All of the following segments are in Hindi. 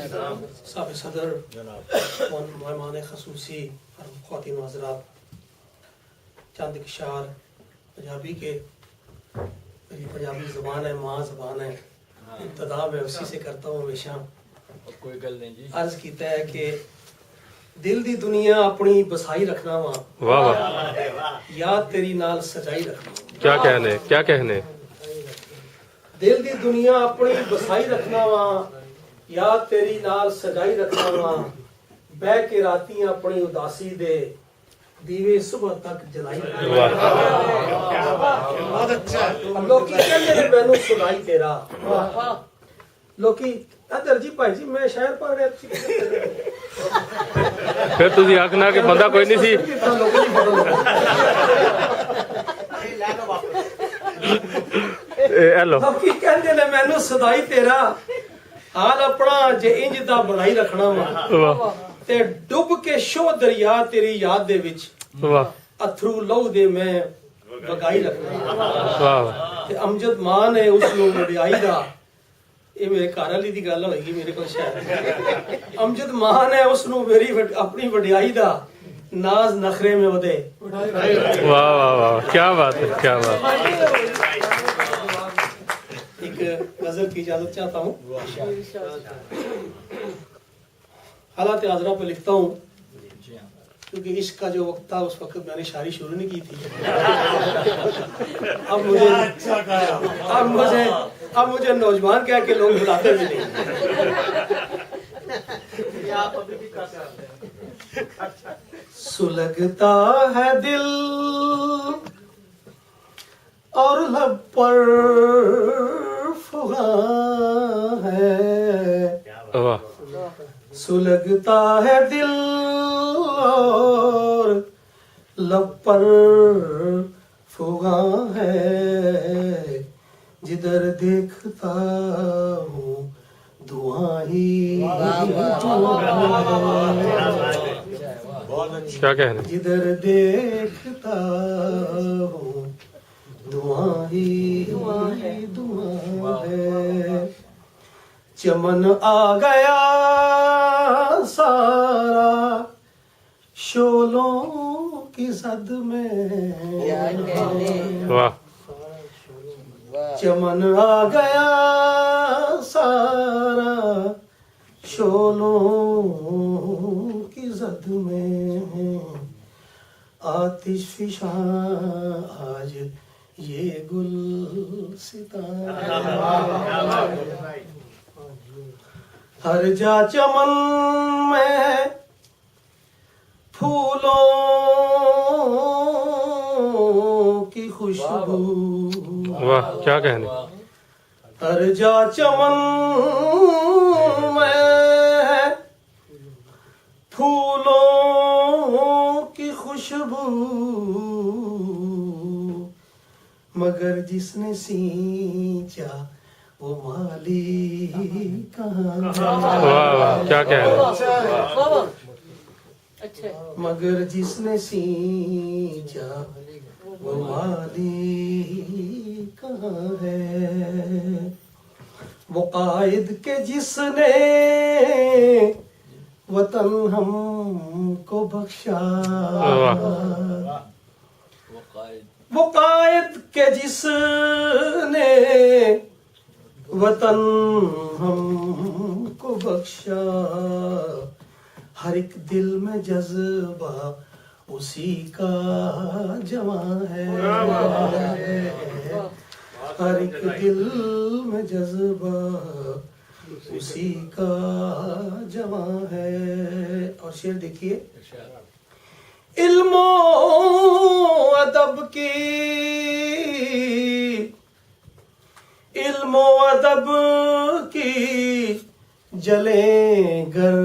साबिक़ सदर, मेहमान ख़ुसूसी ख़वातीन व हज़रात, चंद इशार पंजाबी के, मेरी पंजाबी ज़बान है, माँ ज़बान है, इब्तिदा मैं उसी से करता हूँ हमेशा। कोई गल नहीं जी। अर्ज़ कीता है कि दिल दी दुनिया अपनी बसाई रखना वा, वाह वाह, याद तेरी नाल सजाई रखना। क्या कहने, क्या कहने। दिल दी दुनिया अपनी बसाई रखना वा, याद तेरी नाल सजाई रखना वा, बह के राती अपनी उदासी दे दीवे सुबह तक जलाई रखना। लोकी कहंदे ने मैनू सुनाई तेरा, लोकी अदर जी भाई जी मैं शायर पढ़ रहा थी, फिर तुझी आखना कि बंदा कोई नहीं सी। हेलो, लोकी कहंदे ने मैनू सुनाई तेरा, हाल अपना जे इंज दा बनाई रखना वा, वाह ते डुब के शो दरिया तेरी याद दे विच, वाह अथरू लहू दे मैं बगाई रखना। वाह, ते अमजद मान है उस नु वडियाई दा, ये मेरे घर वाली दी गल होएगी मेरे को शायद। अमजद मान है उस नु मेरी अपनी वडियाई दा, नाज नखरे में ओदे। वाह वाह वाह, क्या बात है, क्या बात। एक गजल की इजाजत चाहता हूँ, हालात आजरा पे लिखता हूँ, क्योंकि इश्क का जो वक्त था उस वक्त मैंने शायरी शुरू नहीं की थी। अब मुझे नौजवान कह के लोग बुलाते भी नहीं। सुलगता है दिल और लब पर फुगां है, वाह, सुलगता है दिल और लब पर फुगां है, जिधर देखता हूँ धुआं ही क्या कहने। जिधर देखता हूँ धुआं ही धुआं है। चमन आ गया सारा शोलों की जद में, वाह, चमन आ गया सारा शोलों की जद में, आतिश फिशा आज ये गुलसितां, हर जा चमन में फूलों की खुशबू, वाह, क्या कहने। हर जा चमन में फूलों की खुशबू, मगर जिसने सींचा वो माली कहाँ। वाह वाह, क्या कहने। मगर जिसने सींचा वो माली कहाँ है, वो कायद के जिसने वतन हमको बख्शा, वो कायद के जिसने वतन हमको बख्शा, हर एक दिल में जज्बा उसी का जवां है, हर एक दिल में जज्बा उसी का जवां है। और शेर देखिए, इल्मो अदब की, इल्मो अदब की जले गर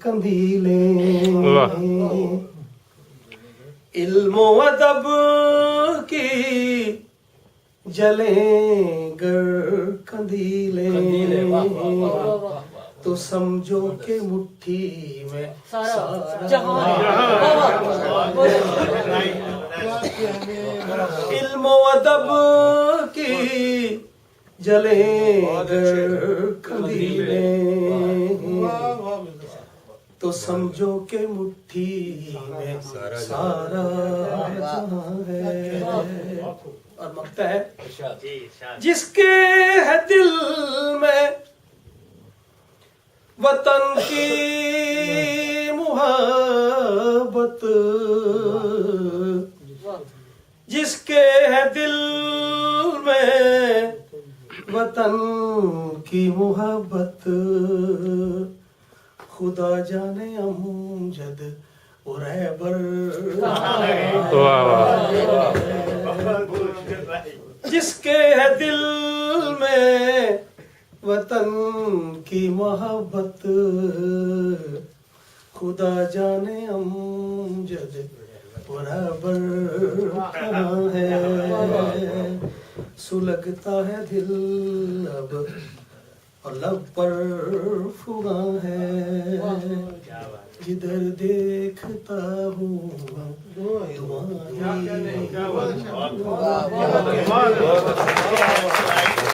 कंदीलें, इल्मो अदब की जले गर कंदीलें, तो समझो के मुट्ठी में सारा जहां। इल्मो अदब की जले गर कंदीलें, तो समझो के मुट्ठी में सारा जहां है। और मकता है इरशाद। जिसके है दिल में वतन की मुहब्बत, जिसके है दिल में वतन की मुहब्बत, खुदा जाने अमजद और रहबर। वाह वाह जिसके है दिल में वतन की मोहब्बत, खुदा जाने अमजद बराबर कहाँ है। सुलगता है दिल अब और लब पर फुगा है, जिधर देखता हूँ दुआ ही।